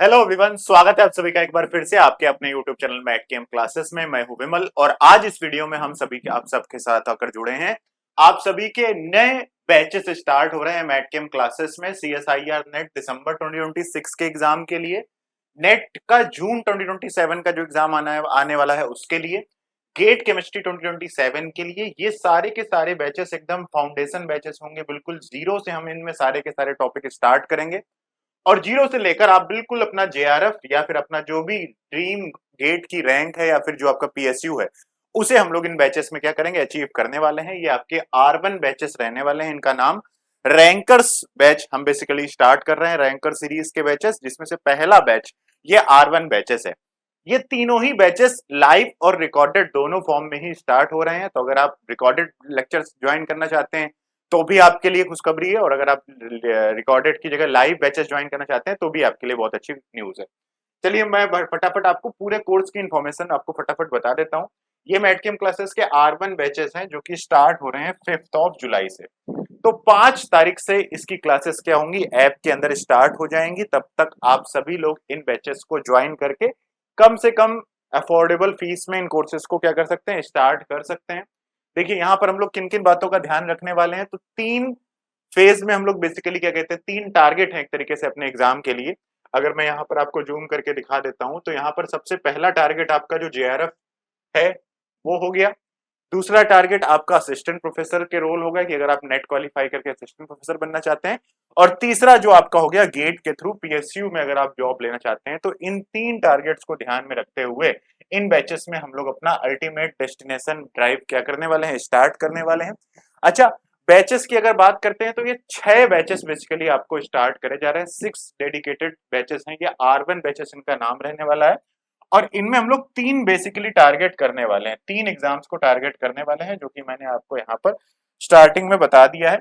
Hello everyone, स्वागत है आप सभी का एक बार फिर से आपके अपने यूट्यूब चैनल मैट केम क्लासेस में। मैं हूं विमल और आज इस वीडियो में हम सभी के आप सबके साथ आकर जुड़े हैं। आप सभी के नए बैचेस स्टार्ट हो रहे हैं मैट केम क्लासेस में। सीएसआईआर नेट दिसंबर 2026 के एग्जाम के लिए, नेट का जून 2027 का जो एग्जाम आने वाला है उसके लिए, गेट केमिस्ट्री 2027 के लिए, ये सारे के सारे बैचेस एकदम फाउंडेशन बैचेस होंगे। बिल्कुल जीरो से हम इनमें सारे के सारे टॉपिक स्टार्ट करेंगे और जीरो से लेकर आप बिल्कुल अपना जेआरएफ या फिर अपना जो भी ड्रीम गेट की रैंक है या फिर जो आपका पीएसयू है उसे हम लोग इन बैचेस में क्या करेंगे, अचीव करने वाले हैं। ये आपके R1 बैचेस रहने वाले हैं। इनका नाम रैंकर्स बैच हम बेसिकली स्टार्ट कर रहे हैं, रैंकर सीरीज के बैचेस, जिसमें से पहला बैच ये R1 बैचेस है। ये तीनों ही बैचेस लाइव और रिकॉर्डेड दोनों फॉर्म में ही स्टार्ट हो रहे हैं। तो अगर आप रिकॉर्डेड लेक्चर्स ज्वाइन करना चाहते हैं तो भी आपके लिए खुशखबरी है, और अगर आप रिकॉर्डेड की जगह लाइव बैचेस ज्वाइन करना चाहते हैं तो भी आपके लिए बहुत अच्छी न्यूज है। चलिए मैं फटाफट आपको पूरे कोर्स की इन्फॉर्मेशन आपको फटाफट बता देता हूँ। ये मैटकेम क्लासेस के R1 बैचेस हैं जो कि स्टार्ट हो रहे हैं 5 जुलाई से। तो 5 तारीख से इसकी क्लासेस क्या होंगी, ऐप के अंदर स्टार्ट हो जाएंगी। तब तक आप सभी लोग इन बैचेस को ज्वाइन करके कम से कम अफोर्डेबल फीस में इन कोर्सेज को क्या कर सकते हैं, स्टार्ट कर सकते हैं। देखिए यहाँ पर हम लोग किन किन बातों का ध्यान रखने वाले हैं। तो 3 फेज में हम लोग बेसिकली क्या कहते हैं, 3 टारगेट है एक तरीके से अपने एग्जाम के लिए। अगर मैं यहाँ पर आपको जूम करके दिखा देता हूं तो यहाँ पर सबसे पहला टारगेट आपका जो जेआरएफ है वो हो गया। दूसरा टारगेट आपका असिस्टेंट प्रोफेसर के रोल होगा कि अगर आप नेट क्वालिफाई करके असिस्टेंट प्रोफेसर बनना चाहते हैं। और तीसरा जो आपका हो गया गेट के थ्रू पीएसयू में अगर आप जॉब लेना चाहते हैं। तो इन 3 टारगेट्स को ध्यान में रखते हुए इन बैचेस में हम लोग अपना अल्टीमेट डेस्टिनेशन ड्राइव क्या करने वाले हैं, स्टार्ट करने वाले हैं। अच्छा, बैचेस की अगर बात करते हैं तो ये 6 बैचेस बेसिकली आपको स्टार्ट करे जा रहे हैं। 6 डेडिकेटेड बैचेस हैं। ये R1 बैचेस इनका नाम रहने वाला है। और इनमें हम लोग 3 बेसिकली टारगेट करने वाले हैं, 3 एग्जाम्स को टारगेट करने वाले हैं, जो कि मैंने आपको यहाँ पर स्टार्टिंग में बता दिया है।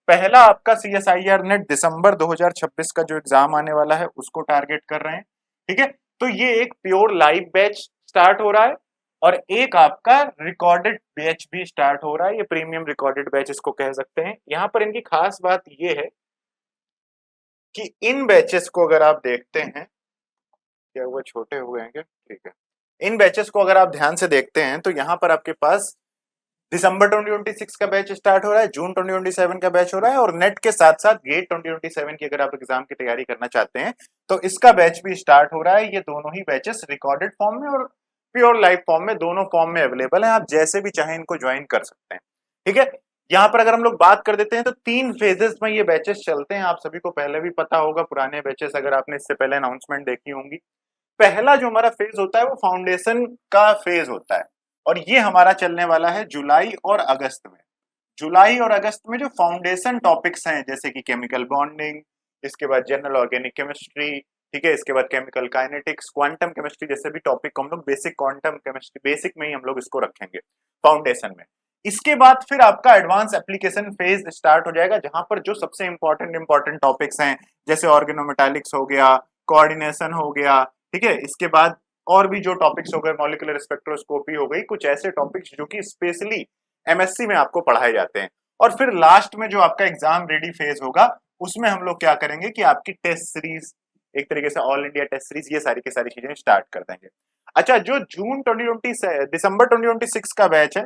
पहला आपका सीएसआईआर नेट दिसंबर 2026 का जो एग्जाम आने वाला है उसको टारगेट कर रहे हैं। ठीक है, तो ये एक प्योर लाइव बैच स्टार्ट हो रहा है और एक आपका रिकॉर्डेड बैच भी स्टार्ट हो रहा है। ये प्रीमियम रिकॉर्डेड बैच इसको कह सकते हैं। यहाँ पर इनकी खास बात ये है कि इन बैचेस को अगर आप देखते हैं, क्या हुआ, छोटे हुए हैं क्या? ठीक है, इन बैचेस को अगर आप ध्यान से देखते हैं तो यहाँ पर आपके पास दिसंबर 2026 का बैच स्टार्ट हो रहा है, जून 2027 का बैच हो रहा है, और नेट के साथ साथ गेट 2027 की अगर आप एग्जाम की तैयारी करना चाहते हैं तो इसका बैच भी स्टार्ट हो रहा है। ये दोनों ही बैचेस रिकॉर्डेड फॉर्म में और प्योर लाइव फॉर्म में, दोनों फॉर्म में अवेलेबल है। आप जैसे भी चाहें इनको ज्वाइन कर सकते हैं। ठीक है, यहाँ पर अगर हम लोग बात कर देते हैं तो 3 फेजेस में ये बैचेस चलते हैं। आप सभी को पहले भी पता होगा, पुराने बैचेस अगर आपने इससे पहले अनाउंसमेंट देखी होंगी। पहला जो हमारा फेज होता है वो फाउंडेशन का फेज होता है, और ये हमारा चलने वाला है जुलाई और अगस्त में। जुलाई और अगस्त में जो फाउंडेशन टॉपिक्स हैं जैसे कि केमिकल बॉन्डिंग, इसके बाद जनरल ऑर्गेनिक केमिस्ट्री, ठीक है, इसके बाद केमिकल काइनेटिक्स, क्वांटम केमिस्ट्री जैसे भी टॉपिक को हम लोग बेसिक क्वांटम केमिस्ट्री बेसिक में ही हम लोग इसको रखेंगे फाउंडेशन में। इसके बाद फिर आपका एडवांस एप्लीकेशन फेज स्टार्ट हो जाएगा, जहां पर जो सबसे इंपॉर्टेंट टॉपिक्स हैं जैसे ऑर्गेनोमेटालिक्स हो गया, कोऑर्डिनेशन हो गया, ठीक है, इसके बाद और भी जो टॉपिक्स हो गए, मॉलिक्यूलर स्पेक्ट्रोस्कोपी हो गई, कुछ ऐसे टॉपिक्स जो कि स्पेशली एमएससी में आपको पढ़ाए जाते हैं। और फिर लास्ट में जो आपका एग्जाम रेडी फेज होगा उसमें हम लोग क्या करेंगे कि आपकी टेस्ट सीरीज, एक तरीके से ऑल इंडिया टेस्ट सीरीज, ये सारी की सारी चीजें स्टार्ट कर देंगे। अच्छा, जो जून 2020 से दिसंबर 2026 का बैच है,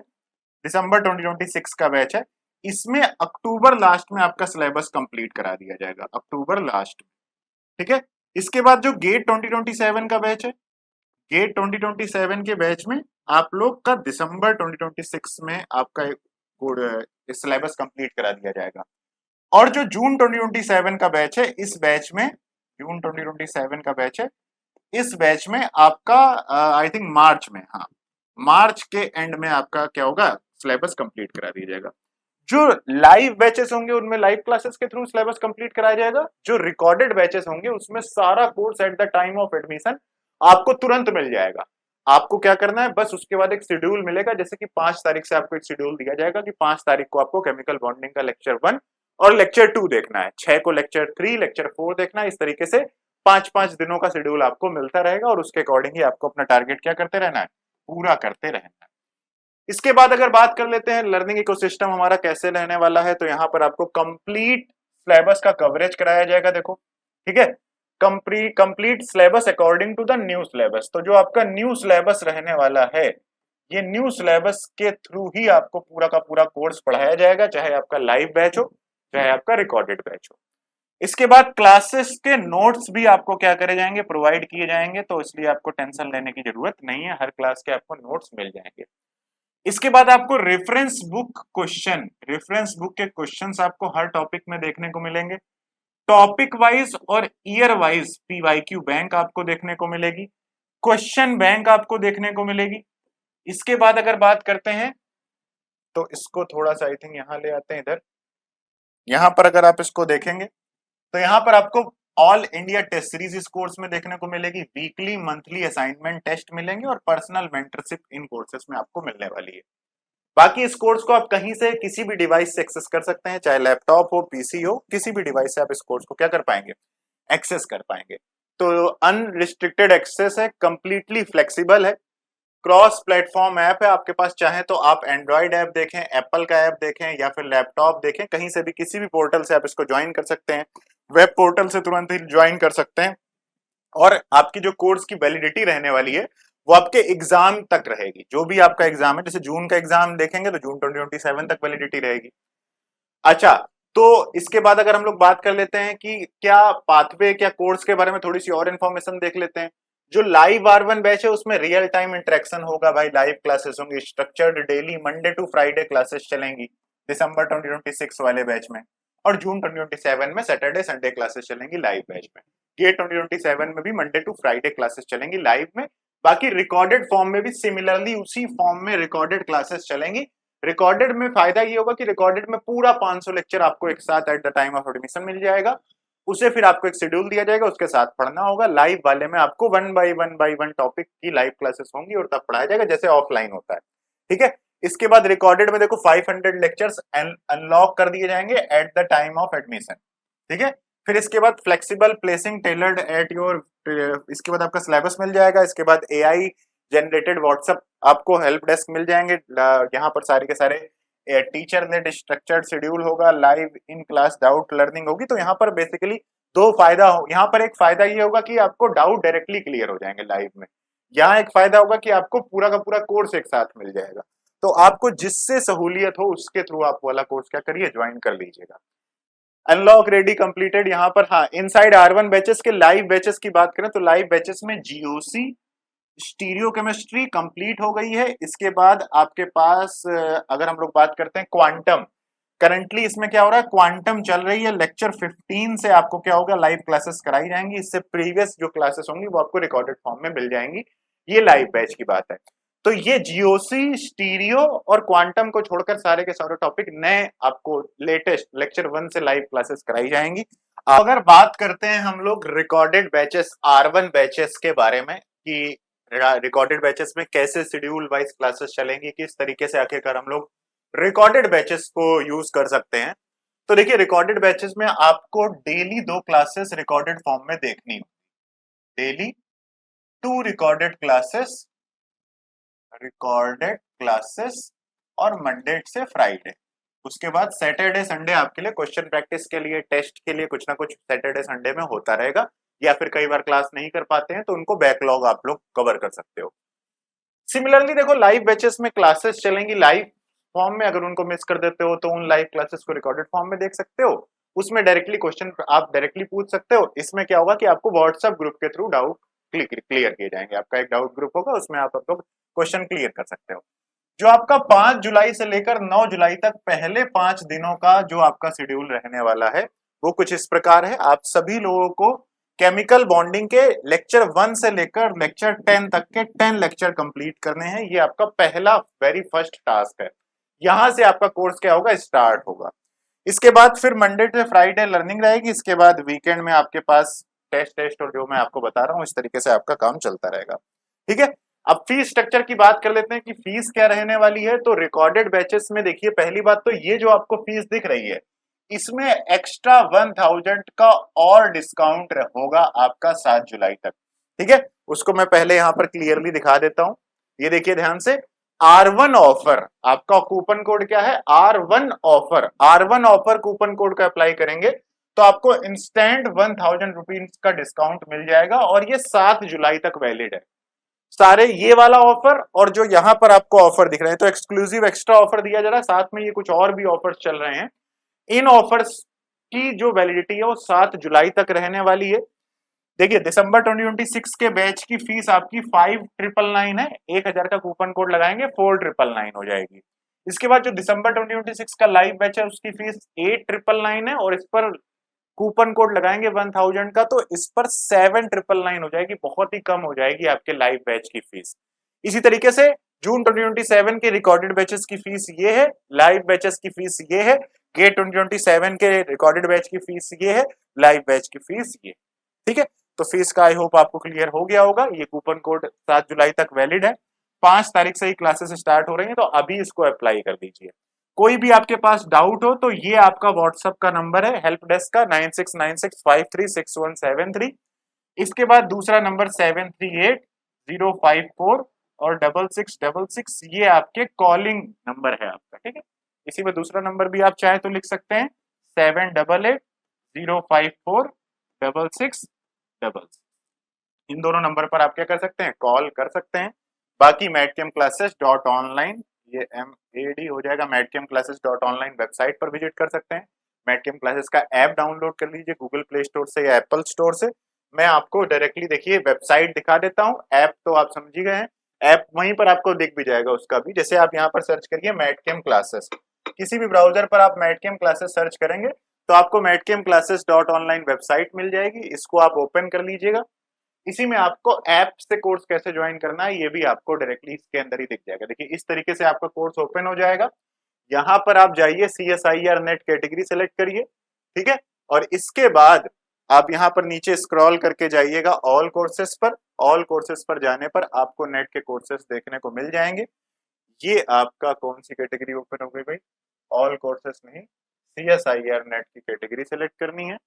दिसंबर 2026 का बैच है, इसमें अक्टूबर लास्ट में आपका सिलेबस कंप्लीट करा दिया जाएगा, अक्टूबर लास्ट में। ठीक है, इसके बाद जो गेट 2027 का बैच है, गेट 2027 के बैच में आप लोग का दिसंबर 2026 में आपका सिलेबस कंप्लीट करा दिया जाएगा। और जो जून 2027 का बैच है, इस बैच में जून 2027 का बैच है, इस बैच में आपका आई थिंक मार्च में, हाँ, मार्च के एंड में आपका क्या होगा, सिलेबस कंप्लीट करा दिया जाएगा। जो लाइव बैचेस होंगे उनमें लाइव क्लासेस के थ्रू सिलेबस कंप्लीट कराया जाएगा। जो रिकॉर्डेड बैचेस होंगे उसमें सारा course eight the time of admission आपको तुरंत मिल जाएगा। आपको क्या करना है, बस उसके बाद एक शेड्यूल मिलेगा, जैसे कि 5 तारीख से आपको एक शेड्यूल दिया जाएगा कि 5 तारीख को आपको केमिकल बॉन्डिंग का लेक्चर 1 और लेक्चर 2 देखना है, 6 को लेक्चर 3 लेक्चर 4 देखना है। इस तरीके से 5-5 दिनों का शेड्यूल आपको मिलता रहेगा और उसके अकॉर्डिंग ही आपको अपना टारगेट क्या करते रहना है, पूरा करते रहना है। इसके बाद अगर बात कर लेते हैं लर्निंग इकोसिस्टम हमारा कैसे रहने वाला है, तो यहाँ पर आपको कंप्लीट सिलेबस का कवरेज कराया जाएगा। देखो, ठीक है, complete syllabus according to the new syllabus. तो जो आपका न्यू सिलेबस रहने वाला है, ये न्यू सिलेबस के थ्रू ही आपको पूरा का पूरा कोर्स पढ़ाया जाएगा, चाहे आपका लाइव बैच हो चाहे आपका रिकॉर्डेड बैच हो। इसके बाद क्लासेस के नोट्स भी आपको क्या करे जाएंगे, प्रोवाइड किए जाएंगे, तो इसलिए आपको टेंशन लेने की जरूरत नहीं है, हर क्लास के आपको नोट्स मिल जाएंगे। इसके बाद आपको रेफरेंस बुक के क्वेश्चंस आपको हर टॉपिक में देखने को मिलेंगे। टॉपिक वाइज और ईयर वाइज पीवाईक्यू बैंक आपको देखने को मिलेगी, क्वेश्चन बैंक आपको देखने को मिलेगी। इसके बाद अगर बात करते हैं तो इसको थोड़ा सा आई थिंक यहां ले आते हैं इधर, यहां पर अगर आप इसको देखेंगे तो यहां पर आपको ऑल इंडिया टेस्ट सीरीज इस कोर्स में देखने को मिलेगी, वीकली मंथली असाइनमेंट टेस्ट मिलेंगे और पर्सनल मेंटरशिप इन कोर्सेज में आपको मिलने वाली है। बाकी इस कोर्स को आप कहीं से किसी भी डिवाइस से एक्सेस कर सकते हैं, चाहे लैपटॉप हो पीसी हो, किसी भी डिवाइस से आप इस कोर्स को क्या कर पाएंगे, एक्सेस कर पाएंगे। तो अनरिस्ट्रिक्टेड एक्सेस है, कंप्लीटली फ्लेक्सिबल है, क्रॉस प्लेटफॉर्म ऐप है, आपके पास चाहे तो आप एंड्रॉइड ऐप देखें, एप्पल का ऐप देखें या फिर लैपटॉप देखें, कहीं से भी किसी भी पोर्टल से आप इसको ज्वाइन कर सकते हैं, वेब पोर्टल से तुरंत ही ज्वाइन कर सकते हैं। और आपकी जो कोर्स की वैलिडिटी रहने वाली है वो आपके एग्जाम तक रहेगी, जो भी आपका एग्जाम है, जैसे जून का एग्जाम देखेंगे तो जून 2027 तक वैलिडिटी रहेगी। अच्छा, तो इसके बाद अगर हम लोग बात कर लेते हैं कि क्या पाथवे, क्या कोर्स के बारे में थोड़ी सी और इन्फॉर्मेशन देख लेते हैं। जो लाइव R1 बैच है उसमें रियल टाइम इंटरेक्शन होगा भाई, लाइव क्लासेस होंगी, structured daily Monday to Friday classes चलेंगी दिसंबर 2026 वाले बैच में, और जून 2027 में सैटरडे संडे क्लासेस चलेंगी लाइव बैच में। ये 2027 में भी मंडे टू फ्राइडे क्लासेस चलेंगी लाइव में। बाकी रिकॉर्डेड फॉर्म में भी सिमिलरली उसी फॉर्म में रिकॉर्डेड क्लासेस चलेंगी। रिकॉर्डेड में फायदा ये होगा कि रिकॉर्डेड में पूरा 500 लेक्चर आपको एक साथ at the time of admission मिल जाएगा, उसे फिर आपको एक शेड्यूल दिया जाएगा, उसके साथ पढ़ना होगा। लाइव वाले में आपको वन बाय वन टॉपिक की लाइव क्लासेस होंगी और तब पढ़ाया जाएगा जैसे ऑफलाइन होता है, ठीक है। इसके बाद रिकॉर्डेड में देखो 500 लेक्चर्स अनलॉक कर दिए जाएंगे eight the time of admission, ठीक है। फिर इसके बाद flexible placing tailored at your, इसके बाद आपका सिलेबस मिल जाएगा। इसके बाद एआई जनरेटेड व्हाट्सएप आपको हेल्प डेस्क मिल जाएंगे, यहाँ पर सारे के सारे टीचर नेट स्ट्रक्चर्ड शेड्यूल होगा, live in class doubt learning होगी। तो यहाँ पर बेसिकली दो फायदा हो, यहाँ पर एक फायदा ये होगा कि आपको डाउट डायरेक्टली क्लियर हो जाएंगे लाइव में, यहाँ एक फायदा होगा कि आपको पूरा का पूरा कोर्स एक साथ मिल जाएगा। तो आपको जिससे सहूलियत हो उसके थ्रू आप वाला कोर्स क्या करिए, ज्वाइन कर लीजिएगा। अनलॉक रेडी कंप्लीटेड, यहाँ पर हाँ इनसाइड R1 बैचेस के लाइव बैचेस की बात करें तो लाइव बैचेस में जीओसी स्टीरियो केमिस्ट्री कंप्लीट हो गई है। इसके बाद आपके पास अगर हम लोग बात करते हैं क्वांटम, करंटली इसमें क्या हो रहा है, क्वांटम चल रही है, लेक्चर 15 से आपको क्या होगा, लाइव क्लासेस कराई जाएंगी। इससे प्रीवियस जो क्लासेस होंगी वो आपको रिकॉर्डेड फॉर्म में मिल जाएंगी, ये लाइव बैच की बात है। तो ये जीओसी स्टीरियो और क्वांटम को छोड़कर सारे के सारे टॉपिक नए आपको लेटेस्ट लेक्चर 1 से लाइव क्लासेस कराई जाएंगी। अगर बात करते हैं हम लोग रिकॉर्डेड बैचेस R1 बैचेस के बारे में कि रिकॉर्डेड बैचेस में कैसे शेड्यूल वाइज क्लासेस चलेंगी, किस तरीके से आखिरकार हम लोग रिकॉर्डेड बैचेस को यूज कर सकते हैं। तो देखिए रिकॉर्डेड बैचेस में आपको डेली 2 क्लासेस रिकॉर्डेड फॉर्म में देखनी होगी, डेली 2 रिकॉर्डेड क्लासेस और मंडे से फ्राइडे। उसके बाद सैटरडे संडे आपके लिए क्वेश्चन प्रैक्टिस के लिए, टेस्ट के लिए कुछ ना कुछ सैटरडे संडे में होता रहेगा, या फिर कई बार क्लास नहीं कर पाते हैं तो उनको बैकलॉग आप लोग कवर कर सकते हो। सिमिलरली देखो लाइव बैचेस में क्लासेस चलेंगी लाइव फॉर्म में, अगर उनको मिस कर देते हो तो उन लाइव क्लासेस को रिकॉर्डेड फॉर्म में देख सकते हो, उसमें डायरेक्टली क्वेश्चन आप डायरेक्टली पूछ सकते हो। इसमें क्या होगा कि आपको व्हाट्सएप ग्रुप के थ्रू डाउट क्लियर किए जाएंगे, आपका एक डाउट ग्रुप होगा, उसमें आप लोग क्वेश्चन क्लियर कर सकते हो। जो आपका 5 जुलाई से लेकर 9 जुलाई तक पहले 5 दिनों का जो आपका शेड्यूल रहने वाला है वो कुछ इस प्रकार है। आप सभी लोगों को केमिकल बॉन्डिंग के लेक्चर 1 से लेकर लेक्चर 10 तक के 10 लेक्चर कंप्लीट करने हैं, ये आपका पहला वेरी फर्स्ट टास्क है। यहां से आपका कोर्स क्या होगा, स्टार्ट होगा। इसके बाद फिर मंडे से फ्राइडे लर्निंग रहेगी, इसके बाद वीकेंड में आपके पास टेस्ट और जो मैं आपको बता रहा हूँ इस तरीके से आपका काम चलता रहेगा, ठीक है। अब फीस स्ट्रक्चर की बात कर लेते हैं कि फीस क्या रहने वाली है। तो रिकॉर्डेड बैचेस में देखिए पहली बात तो ये जो आपको फीस दिख रही है इसमें एक्स्ट्रा 1000 का और डिस्काउंट होगा आपका 7 जुलाई तक, ठीक है। उसको मैं पहले यहां पर क्लियरली दिखा देता हूं, ये देखिए ध्यान से, R1 ऑफर, आपका कूपन कोड क्या है, R1 offer, R1 offer coupon code का अप्लाई करेंगे तो आपको इंस्टेंट 1000 रुपीज का डिस्काउंट मिल जाएगा और ये 7 जुलाई तक वैलिड है। सारे ये वाला ऑफर और जो यहाँ पर आपको ऑफर दिख रहे हैं तो एक्सक्लूसिव एक्स्ट्रा ऑफर दिया जा रहा है, साथ में ये कुछ और भी ऑफर्स चल रहे हैं। इन ऑफर्स की जो वैलिडिटी है वो 7 जुलाई तक रहने वाली है। देखिए दिसंबर 2026 के बैच की फीस आपकी 5999 है, 1000 का कूपन कोड लगाएंगे 4999 हो जाएगी। इसके बाद जो दिसंबर 2026 का लाइव बैच है उसकी फीस 8999 है और इस पर कूपन कोड लगाएंगे 1000 का तो इस पर 7999 हो जाएगी, बहुत ही कम हो जाएगी आपके लाइव बैच की फीस। इसी तरीके से जून 2027 के रिकॉर्डेड बैचेस की फीस ये है, लाइव बैचेस की फीस ये है, गेट 2027 के रिकॉर्डेड बैच की फीस ये है, लाइव बैच की फीस ये। ठीक है, तो फीस का आई होप आपको क्लियर हो गया होगा। ये कूपन कोड 7 जुलाई तक वैलिड है, 5 तारीख से ही क्लासेस स्टार्ट हो रही हैं, तो अभी इसको अप्लाई कर दीजिए। कोई भी आपके पास डाउट हो तो ये आपका व्हाट्सएप का नंबर है हेल्प डेस्क का 9696536173। इसके बाद दूसरा नंबर 738054 और 6666, ये आपके कॉलिंग नंबर है आपका। ठीक है, इसी में दूसरा नंबर भी आप चाहे तो लिख सकते हैं 7880546666। इन दोनों नंबर पर आप क्या कर सकते हैं, कॉल कर सकते हैं। बाकी madcamclasses.online, ये MAD हो जाएगा, madcamclasses.online वेबसाइट पर विजिट कर सकते हैं। मैडकेम क्लासेस का ऐप डाउनलोड कर लीजिए गूगल प्ले स्टोर से या एप्पल स्टोर से। मैं आपको डायरेक्टली देखिए वेबसाइट दिखा देता हूँ, ऐप तो आप समझ ही गए हैं, ऐप वहीं पर आपको दिख भी जाएगा उसका भी। जैसे आप यहाँ पर सर्च करिए मैडकेम क्लासेस, किसी भी ब्राउजर पर आप मैडकेम क्लासेस सर्च करेंगे तो आपको madcamclasses.online वेबसाइट मिल जाएगी। इसको आप ओपन कर लीजिएगा। इसी में आपको ऐप से कोर्स कैसे ज्वाइन करना है ये भी आपको डायरेक्टली इसके अंदर ही दिख जाएगा। देखिए इस तरीके से आपका कोर्स ओपन हो जाएगा। यहाँ पर आप जाइए CSIR नेट कैटेगरी सेलेक्ट करिए, ठीक है, और इसके बाद आप यहाँ पर नीचे स्क्रॉल करके जाइएगा ऑल कोर्सेस पर। ऑल कोर्सेस पर जाने पर आपको नेट के कोर्सेस देखने को मिल जाएंगे। ये आपका कौन सी कैटेगरी ओपन हो गई भाई, ऑल कोर्सेस नहीं, CSIR नेट की कैटेगरी सेलेक्ट करनी है।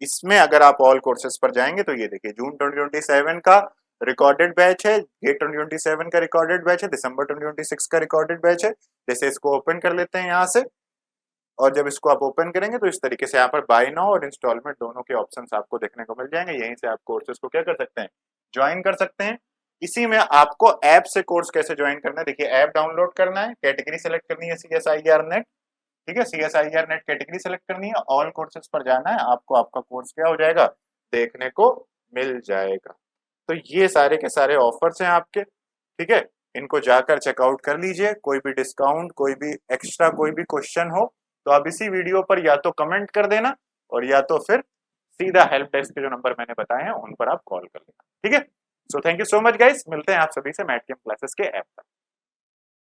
इसमें अगर आप ऑल कोर्सेस पर जाएंगे तो ये देखिए जून 2027 का रिकॉर्डेड बैच है, गेट 2027 का रिकॉर्डेड बैच है, दिसंबर 2026 का रिकॉर्डेड बैच है। जैसे इसको ओपन कर लेते हैं यहाँ से, और जब इसको आप ओपन करेंगे तो इस तरीके से यहाँ पर बाय नाउ और इंस्टॉलमेंट दोनों के ऑप्शंस आपको देखने को मिल जाएंगे। यहीं से आप कोर्सेज को क्या कर सकते हैं, ज्वाइन कर सकते हैं। इसी में आपको ऐप से कोर्स कैसे ज्वाइन करना है, देखिए ऐप डाउनलोड करना है, कैटेगरी सेलेक्ट करनी है CSIR नेट, ठीक है, CSIR नेट कैटेगरी सेलेक्ट करनी है, ऑल कोर्सेज पर जाना है, आपको आपका कोर्स क्या हो जाएगा, देखने को मिल जाएगा। तो ये सारे के सारे ऑफर्स हैं आपके, ठीक है, इनको जाकर चेकआउट कर लीजिए। कोई भी डिस्काउंट, कोई भी एक्स्ट्रा, कोई भी क्वेश्चन हो तो आप इसी वीडियो पर या तो कमेंट कर देना और या तो फिर सीधा हेल्प डेस्क के जो नंबर मैंने बताए हैं उन पर आप कॉल कर लेना। ठीक है, so thank you so much guys, मिलते हैं आप सभी से मैडकेम क्लासेस के ऐप पर।